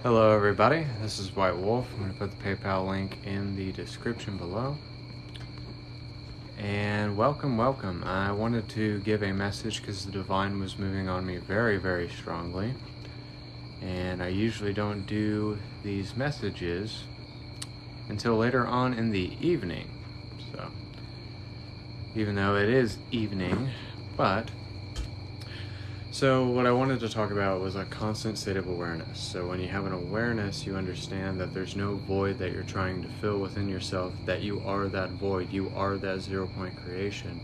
Hello everybody, this is White Wolf. I'm going to put the PayPal link in the description below. And welcome. I wanted to give a message because the Divine was moving on me very strongly. And I usually don't do these messages until later on in the evening. So, even though it is evening, So what I wanted to talk about was a constant state of awareness. So when you have an awareness, you understand that there's no void that you're trying to fill within yourself, that you are that void, you are that 0 point creation,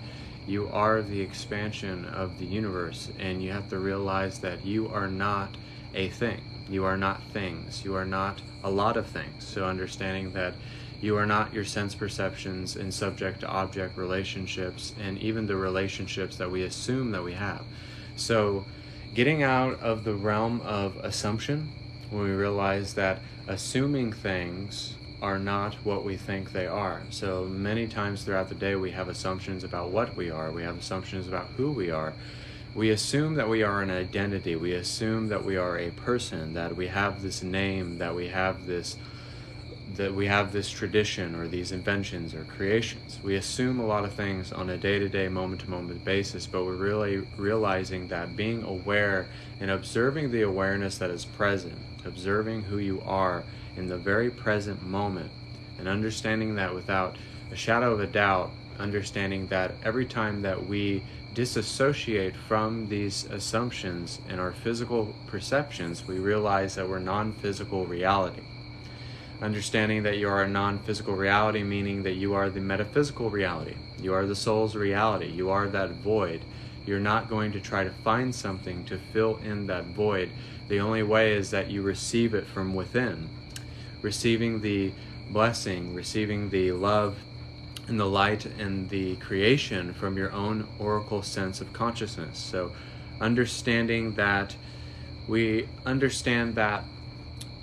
you are the expansion of the universe, and you have to realize that you are not a thing, you are not things, you are not a lot of things. So understanding that you are not your sense perceptions and subject to object relationships, and even the relationships that we assume that we have. So getting out of the realm of assumption, when we realize that assuming things are not what we think they are. So many times throughout the day we have assumptions about what we are, we have assumptions about who we are. We assume that we are an identity, we assume that we are a person, that we have this name, that we have this tradition or these inventions or creations. We assume a lot of things on a day-to-day, moment-to-moment basis, but we're really realizing that being aware and observing the awareness that is present, observing who you are in the very present moment, and understanding that without a shadow of a doubt, understanding that every time that we disassociate from these assumptions and our physical perceptions, we realize that we're non-physical reality. Understanding that you are a non-physical reality, meaning that you are the metaphysical reality. You are the soul's reality. You are that void. You're not going to try to find something to fill in that void. The only way is that you receive it from within. Receiving the blessing, receiving the love and the light and the creation from your own oracle sense of consciousness. So understanding that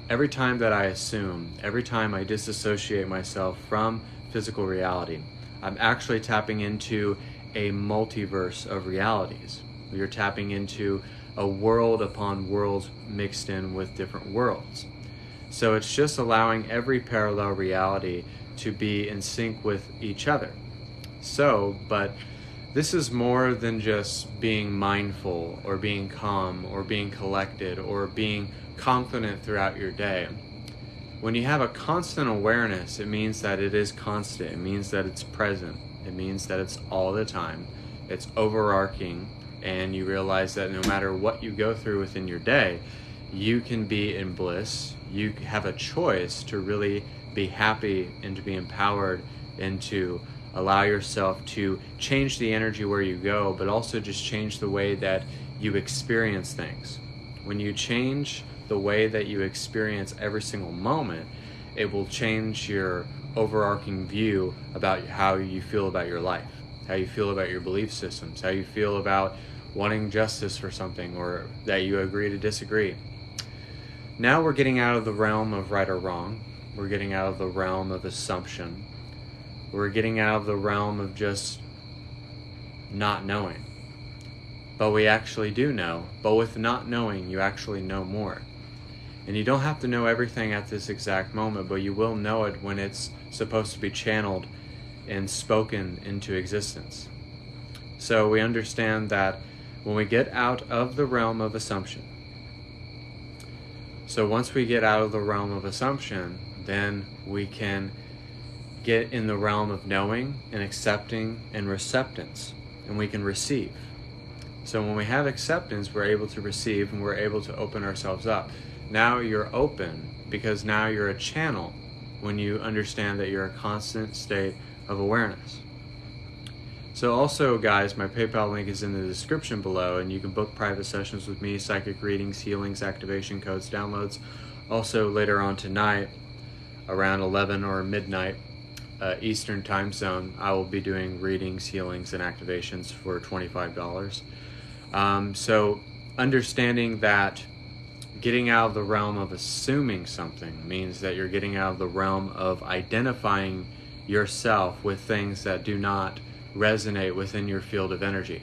every time that I assume, every time I disassociate myself from physical reality, I'm actually tapping into a multiverse of realities. You're tapping into a world upon worlds mixed in with different worlds. So it's just allowing every parallel reality to be in sync with each other. But this is more than just being mindful or being calm or being collected or being confident throughout your day. When you have a constant awareness, it means that it is constant. It means that it's present. It means that it's all the time. It's overarching, and you realize that no matter what you go through within your day, you can be in bliss. You have a choice to really be happy and to be empowered and to allow yourself to change the energy where you go, but also just change the way that you experience things. When you change the way that you experience every single moment, it will change your overarching view about how you feel about your life, how you feel about your belief systems, how you feel about wanting justice for something, or that you agree to disagree. Now we're getting out of the realm of right or wrong. We're getting out of the realm of assumption. We're getting out of the realm of just not knowing. But we actually do know. But with not knowing, you actually know more. And you don't have to know everything at this exact moment, but you will know it when it's supposed to be channeled and spoken into existence. So we understand that when we get out of the realm of assumption, so once we get out of the realm of assumption, then we can get in the realm of knowing and accepting and receptance, and we can receive. So when we have acceptance, we're able to receive and we're able to open ourselves up. Now you're open because now you're a channel when you understand that you're a constant state of awareness. So also, guys, my PayPal link is in the description below, and you can book private sessions with me, psychic readings, healings, activation codes, downloads. Also later on tonight, around 11 or midnight Eastern time zone, I will be doing readings, healings, and activations for $25. So understanding that getting out of the realm of assuming something means that you're getting out of the realm of identifying yourself with things that do not resonate within your field of energy.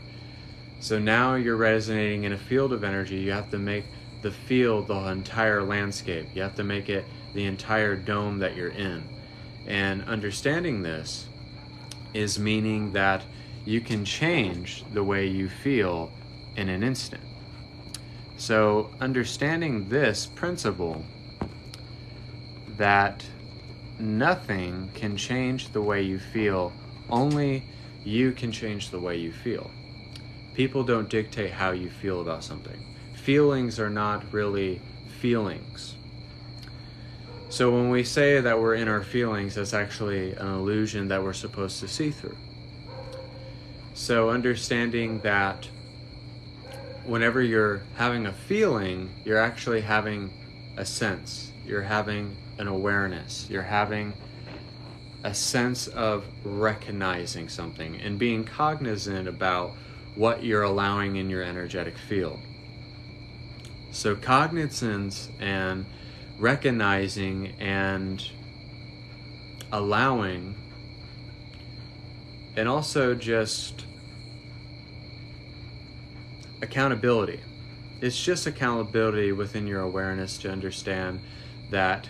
So now you're resonating in a field of energy. You have to make the field the entire landscape. You have to make it the entire dome that you're in. And understanding this is meaning that you can change the way you feel in an instant. So understanding this principle, that nothing can change the way you feel, only you can change the way you feel. People don't dictate how you feel about something. Feelings are not really feelings. So when we say that we're in our feelings, that's actually an illusion that we're supposed to see through. So understanding that whenever you're having a feeling, you're actually having a sense. You're having an awareness. You're having a sense of recognizing something and being cognizant about what you're allowing in your energetic field. So cognizance and recognizing and allowing, and also just accountability. It's just accountability within your awareness to understand that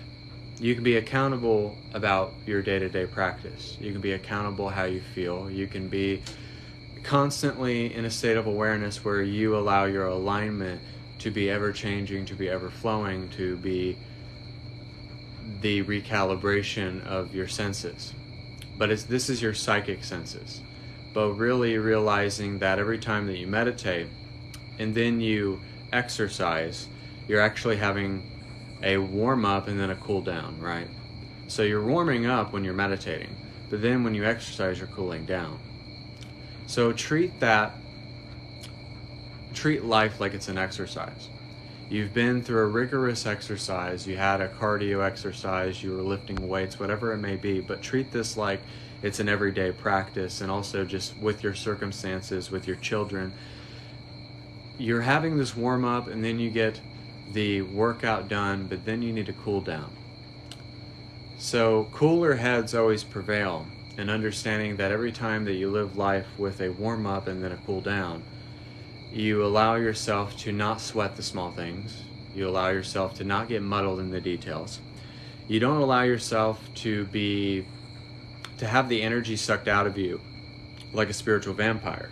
you can be accountable about your day-to-day practice. You can be accountable how you feel. You can be constantly in a state of awareness where you allow your alignment to be ever-changing, to be ever-flowing, to be the recalibration of your senses. But this is your psychic senses. But really realizing that every time that you meditate and then you exercise, you're actually having a warm up and then a cool down, right? So you're warming up when you're meditating, but then when you exercise, you're cooling down. So treat life like it's an exercise. You've been through a rigorous exercise, you had a cardio exercise, you were lifting weights, whatever it may be, but treat this like it's an everyday practice, and also just with your circumstances, with your children. You're having this warm up and then you get the workout done, but then you need to cool down. So cooler heads always prevail, and understanding that every time that you live life with a warm up and then a cool down, you allow yourself to not sweat the small things. You allow yourself to not get muddled in the details. You don't allow yourself to have the energy sucked out of you like a spiritual vampire.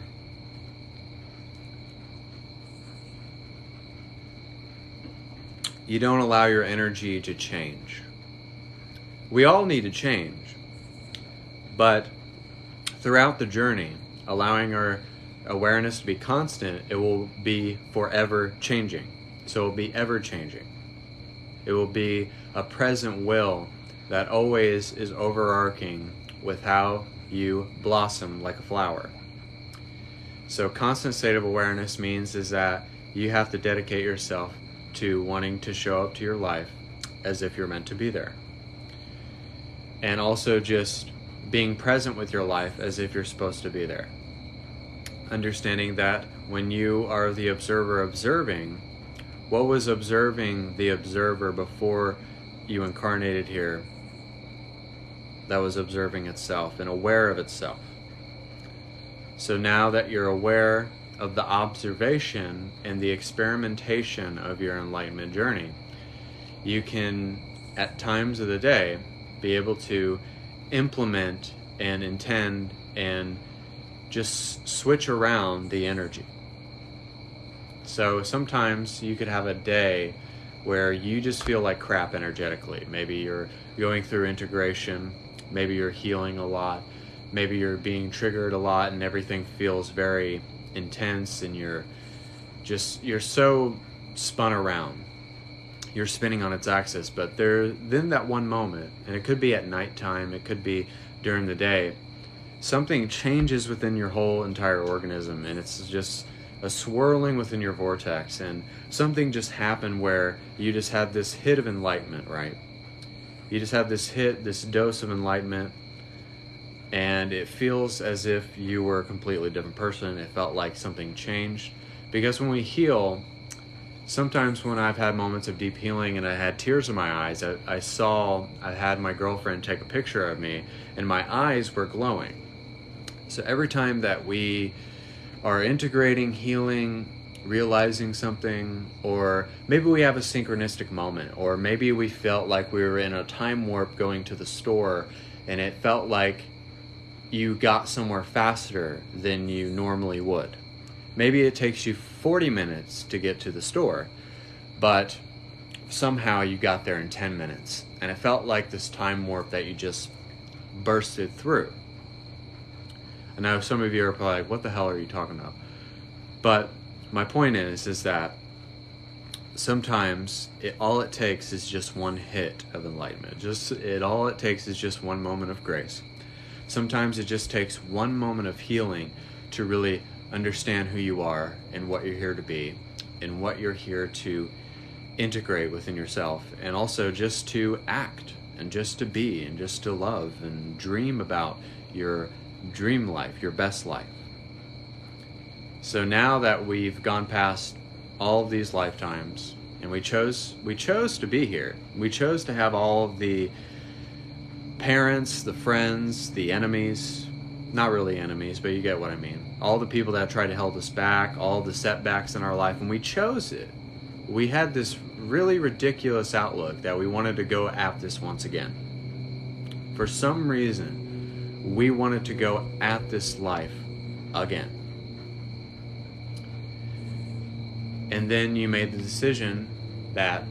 You don't allow your energy to change. We all need to change, but throughout the journey, allowing our awareness to be constant, it will be forever changing. So it will be ever changing. It will be a present will that always is overarching with how you blossom like a flower. So constant state of awareness means is that you have to dedicate yourself to wanting to show up to your life as if you're meant to be there. And also just being present with your life as if you're supposed to be there. Understanding that when you are the observer observing, what was observing the observer before you incarnated here? That was observing itself and aware of itself. So now that you're aware of the observation and the experimentation of your enlightenment journey, you can, at times of the day, be able to implement and intend and just switch around the energy. So sometimes you could have a day where you just feel like crap energetically. Maybe you're going through integration, maybe you're healing a lot, maybe you're being triggered a lot and everything feels very intense and you're so spun around. You're spinning on its axis, but then that one moment, and it could be at nighttime, it could be during the day, something changes within your whole entire organism, and it's just a swirling within your vortex, and something just happened where you just had this hit of enlightenment, right? You just have this hit, this dose of enlightenment, and it feels as if you were a completely different person. It felt like something changed. Because when we heal, sometimes when I've had moments of deep healing and I had tears in my eyes, I had my girlfriend take a picture of me and my eyes were glowing. So every time that we are integrating, healing, realizing something, or maybe we have a synchronistic moment, or maybe we felt like we were in a time warp going to the store, and it felt like you got somewhere faster than you normally would. Maybe it takes you 40 minutes to get to the store, but somehow you got there in 10 minutes, and it felt like this time warp that you just bursted through. I know some of you are probably like, what the hell are you talking about? But my point is that sometimes all it takes is just one hit of enlightenment. All it takes is just one moment of grace. Sometimes it just takes one moment of healing to really understand who you are and what you're here to be and what you're here to integrate within yourself, and also just to act and just to be and just to love and dream about your dream life, your best life. So now that we've gone past all of these lifetimes and we chose to be here, we chose to have all of the parents, the friends, the enemies, not really enemies, but you get what I mean. All the people that tried to hold us back, all the setbacks in our life, and we chose it. We had this really ridiculous outlook that we wanted to go at this once again. For some reason, we wanted to go at this life again. And then you made the decision that,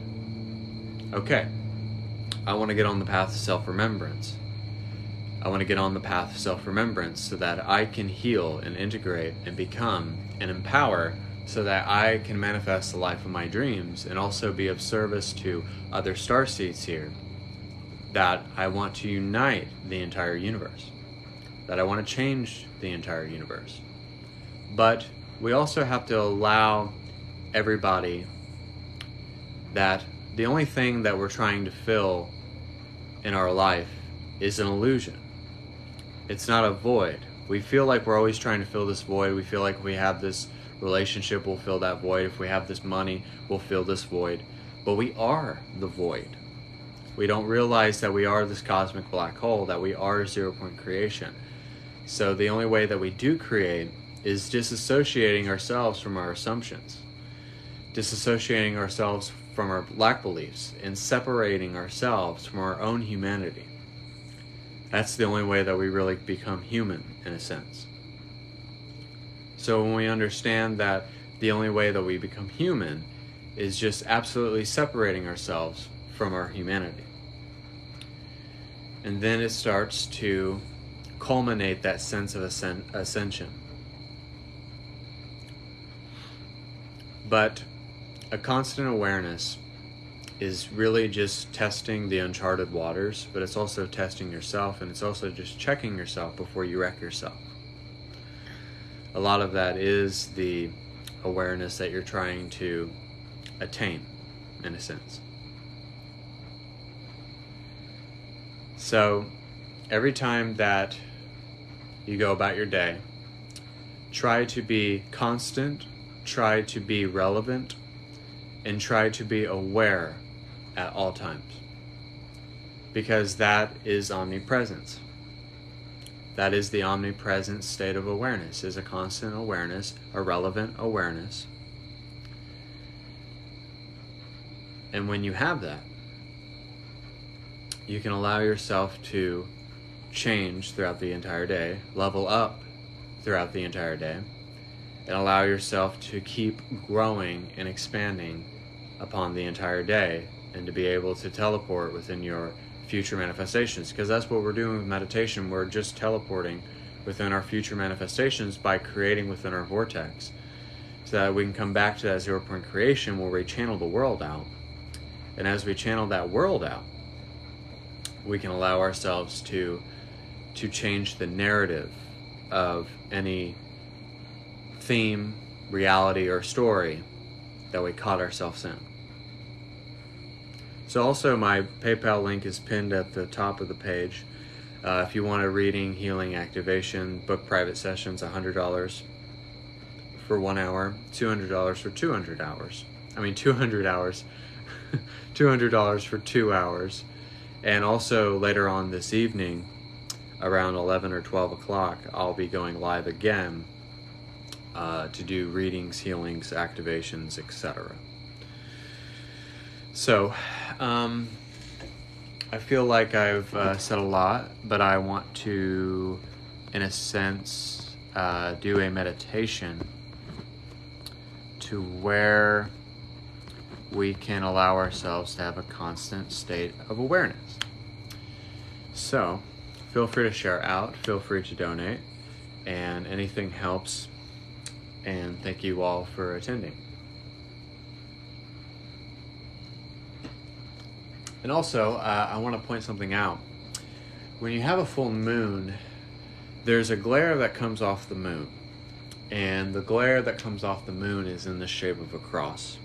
okay, I want to get on the path of self-remembrance. I want to get on the path of self-remembrance so that I can heal and integrate and become and empower so that I can manifest the life of my dreams and also be of service to other starseeds here. That I want to unite the entire universe. That I want to change the entire universe. But we also have to allow everybody that the only thing that we're trying to fill in our life is an illusion. It's not a void. We feel like we're always trying to fill this void. We feel like if we have this relationship, we'll fill that void. If we have this money, we'll fill this void. But we are the void. We don't realize that we are this cosmic black hole, that we are 0-point creation. So the only way that we do create is disassociating ourselves from our assumptions, disassociating ourselves from our lack beliefs, and separating ourselves from our own humanity. That's the only way that we really become human, in a sense. So when we understand that the only way that we become human is just absolutely separating ourselves from our humanity. And then it starts to culminate that sense of ascension. But a constant awareness is really just testing the uncharted waters, but it's also testing yourself, and it's also just checking yourself before you wreck yourself. A lot of that is the awareness that you're trying to attain, in a sense. So every time that you go about your day, try to be constant, try to be relevant, and try to be aware at all times. Because that is omnipresence. That is the omnipresent state of awareness, is a constant awareness, a relevant awareness. And when you have that, you can allow yourself to change throughout the entire day, level up throughout the entire day, and allow yourself to keep growing and expanding upon the entire day, and to be able to teleport within your future manifestations. Because that's what we're doing with meditation. We're just teleporting within our future manifestations by creating within our vortex, so that we can come back to that 0-point creation where we channel the world out. And as we channel that world out, we can allow ourselves to change the narrative of any theme, reality, or story that we caught ourselves in. So also my PayPal link is pinned at the top of the page. If you want a reading, healing, activation, book private sessions, $100 for 1 hour, $200 for 200 hours. 200 hours. $200 for 2 hours. And also later on this evening, around 11 or 12 o'clock, I'll be going live again to do readings, healings, activations, etc. So, I feel like I've said a lot, but I want to, in a sense, do a meditation to where we can allow ourselves to have a constant state of awareness. So, feel free to share out, feel free to donate, and anything helps. And thank you all for attending. And also, I want to point something out. When you have a full moon, there's a glare that comes off the moon. And the glare that comes off the moon is in the shape of a cross.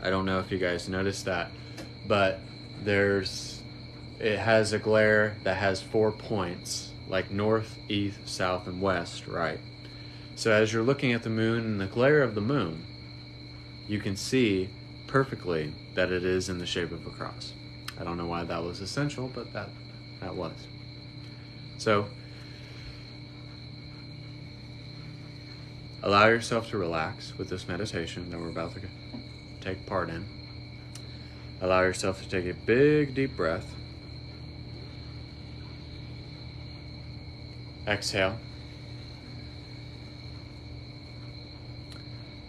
I don't know if you guys noticed that, but it has a glare that has 4 points, like north, east, south, and west, right? So as you're looking at the moon and the glare of the moon, you can see perfectly that it is in the shape of a cross. I don't know why that was essential, but that was. So, allow yourself to relax with this meditation that we're about to take part in. Allow yourself to take a big, deep breath. Exhale.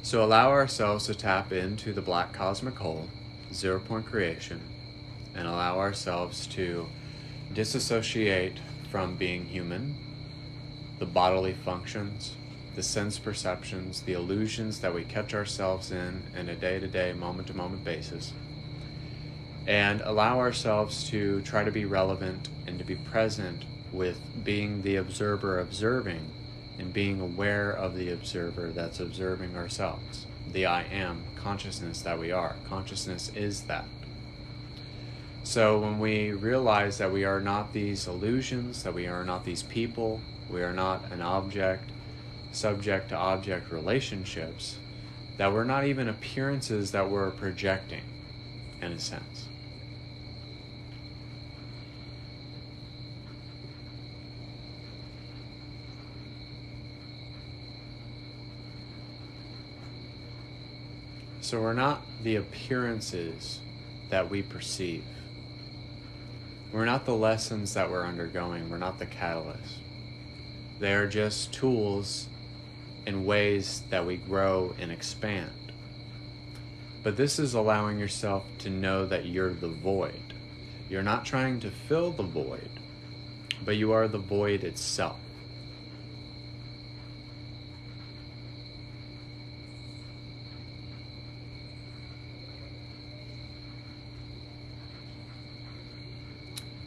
So allow ourselves to tap into the black cosmic hole, 0 point creation, and allow ourselves to disassociate from being human, the bodily functions, the sense perceptions, the illusions that we catch ourselves in a day-to-day, moment-to-moment basis, and allow ourselves to try to be relevant and to be present with being the observer observing and being aware of the observer that's observing ourselves. The I am consciousness that we are. Consciousness is that. So when we realize that we are not these illusions, that we are not these people, we are not an object, subject to object relationships, that we're not even appearances that we're projecting, in a sense. So we're not the appearances that we perceive. We're not the lessons that we're undergoing. We're not the catalyst. They are just tools and ways that we grow and expand. But this is allowing yourself to know that you're the void. You're not trying to fill the void, but you are the void itself.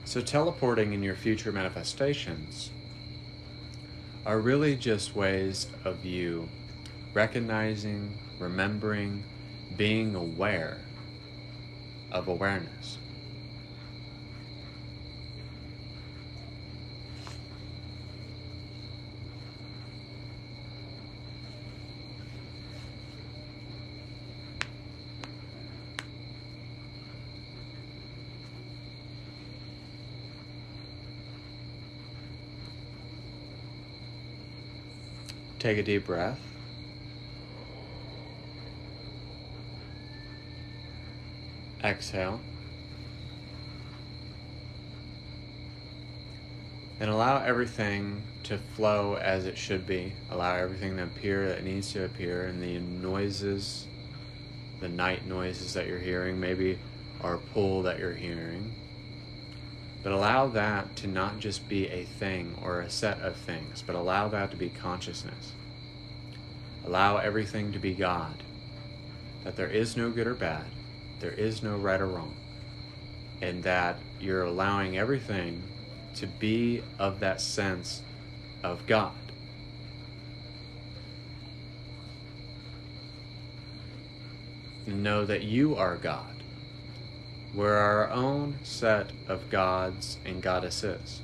So teleporting in your future manifestations are really just ways of you recognizing, remembering, being aware of awareness. Take a deep breath. Exhale. And allow everything to flow as it should be. Allow everything to appear that needs to appear. And the noises, the night noises that you're hearing, maybe or a pull that you're hearing. But allow that to not just be a thing or a set of things, but allow that to be consciousness. Allow everything to be God. That there is no good or bad. There is no right or wrong. And that you're allowing everything to be of that sense of God. And know that you are God. We're our own set of gods and goddesses.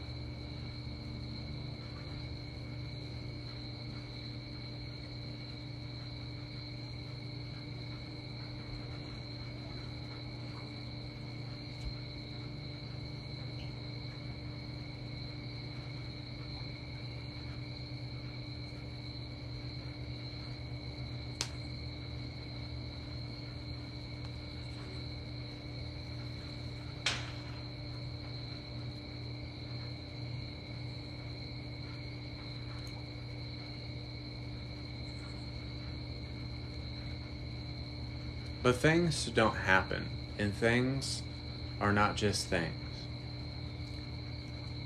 But things don't happen, and things are not just things.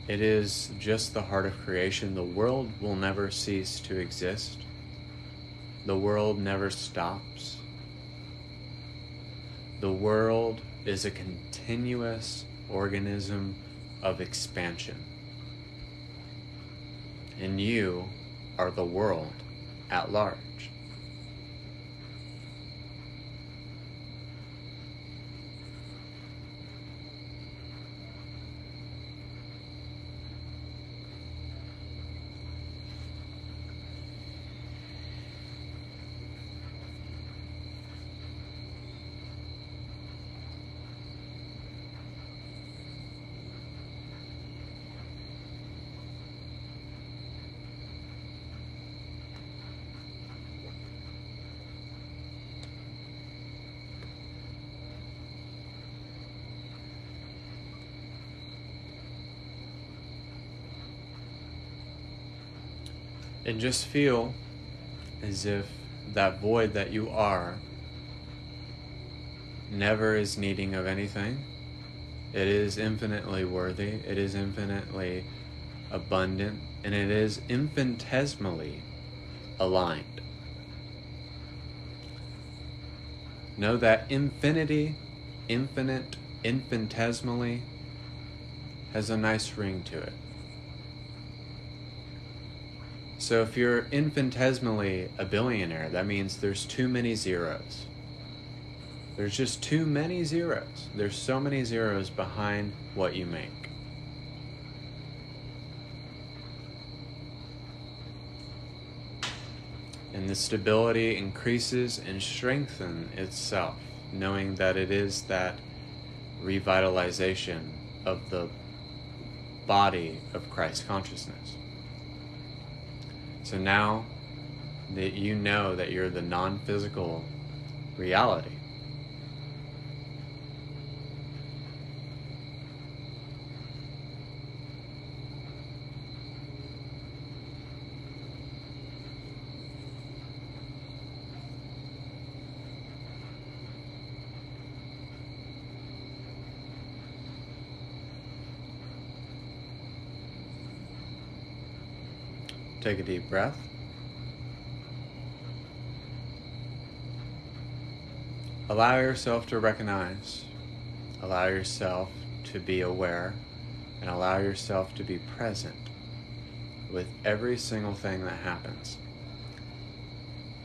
It is just the heart of creation. The world will never cease to exist. The world never stops. The world is a continuous organism of expansion. And you are the world at large. And just feel as if that void that you are never is needing of anything. It is infinitely worthy, it is infinitely abundant, and it is infinitesimally aligned. Know that infinity, infinite, infinitesimally has a nice ring to it. So if you're infinitesimally a billionaire, that means there's too many zeros. There's just too many zeros. There's so many zeros behind what you make. And the stability increases and strengthens itself, knowing that it is that revitalization of the body of Christ consciousness. So now that you know that you're the non-physical reality, take a deep breath. Allow yourself to recognize, allow yourself to be aware, and allow yourself to be present with every single thing that happens.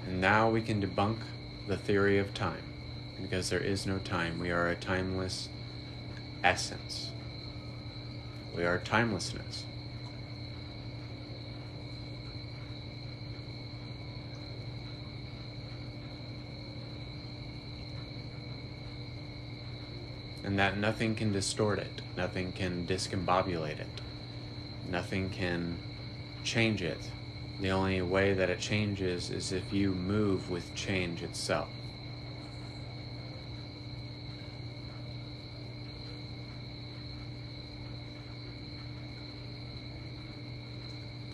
And now we can debunk the theory of time, because there is no time. We are a timeless essence. We are timelessness. And that nothing can distort it, nothing can discombobulate it, nothing can change it. The only way that it changes is if you move with change itself.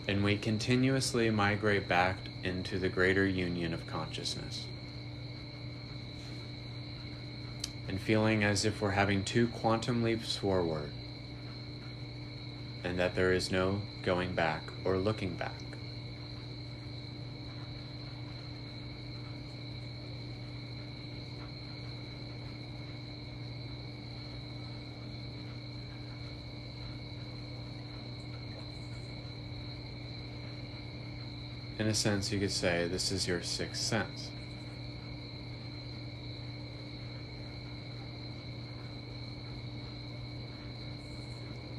And we continuously migrate back into the greater union of consciousness. And feeling as if we're having 2 quantum leaps forward, and that there is no going back or looking back. In a sense, you could say this is your 6th sense.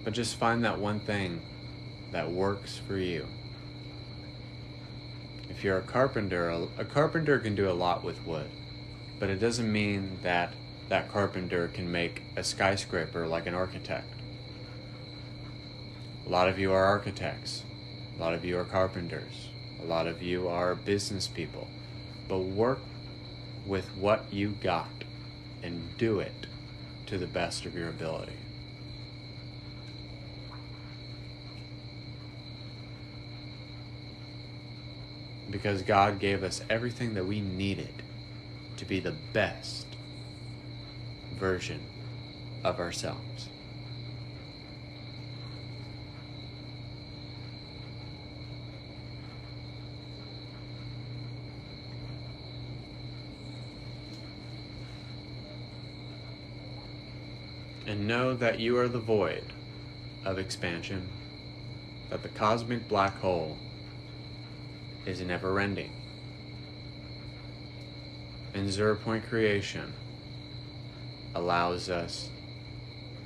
But just find that one thing that works for you. If you're a carpenter can do a lot with wood, but it doesn't mean that that carpenter can make a skyscraper like an architect. A lot of you are architects. A lot of you are carpenters. A lot of you are business people. But work with what you got and do it to the best of your ability. Because God gave us everything that we needed to be the best version of ourselves. And know that you are the void of expansion, that the cosmic black hole is never ending. And 0 point creation allows us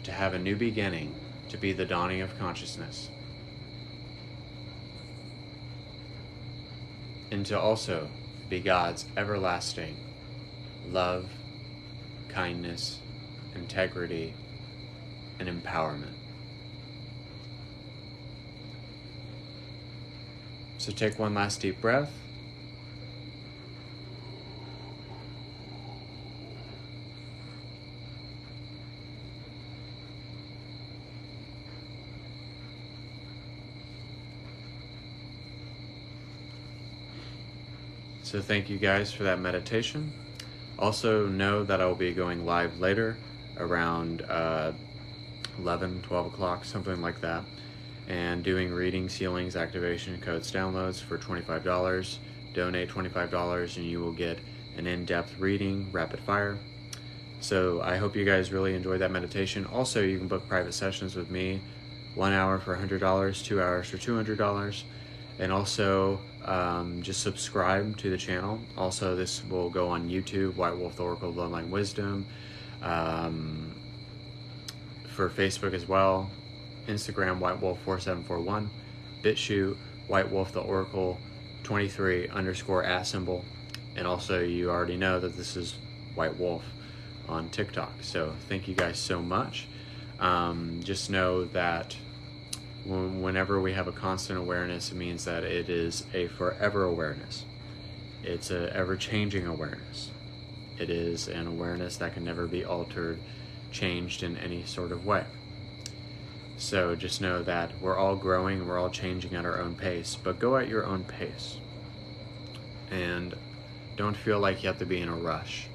to have a new beginning, to be the dawning of consciousness, and to also be God's everlasting love, kindness, integrity, and empowerment. So take one last deep breath. So thank you guys for that meditation. Also know that I will be going live later around 11, 12 o'clock, something like that, and doing readings, healings, activation codes, downloads for $25. Donate $25 and you will get an in-depth reading, rapid fire. So I hope you guys really enjoyed that meditation. Also, you can book private sessions with me, 1 hour for $100, 2 hours for $200. And also just subscribe to the channel. Also, this will go on YouTube, White Wolf, the Oracle of Bloodline Wisdom, for Facebook as well, Instagram, White Wolf 4741, BitChute, White Wolf, the Oracle 23 _@symbol. And also, you already know that this is White Wolf on TikTok. So thank you guys so much. Just know that whenever we have a constant awareness, it means that it is a forever awareness. It's an ever-changing awareness. It is an awareness that can never be altered, changed in any sort of way. So just know that we're all growing, we're all changing at our own pace, but go at your own pace. And don't feel like you have to be in a rush,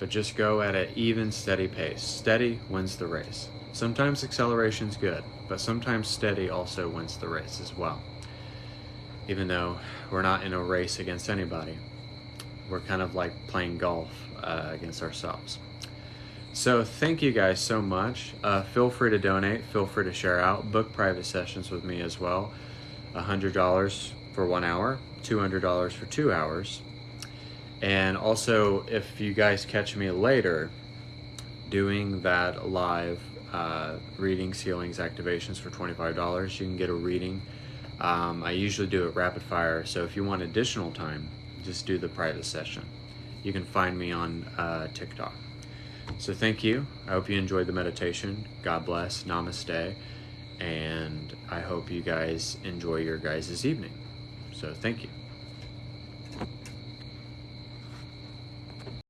but just go at an even, steady pace. Steady wins the race. Sometimes acceleration's good, but sometimes steady also wins the race as well. Even though we're not in a race against anybody, we're kind of like playing golf against ourselves. So thank you guys so much. Feel free to donate, feel free to share out, book private sessions with me as well. $100 for 1 hour, $200 for 2 hours. And also, if you guys catch me later doing that live readings, healings, activations for $25, you can get a reading. I usually do it rapid fire, so if you want additional time, just do the private session. You can find me on TikTok. So thank you. I hope you enjoyed the meditation. God bless. Namaste. And I hope you guys enjoy your guys' evening. So thank you.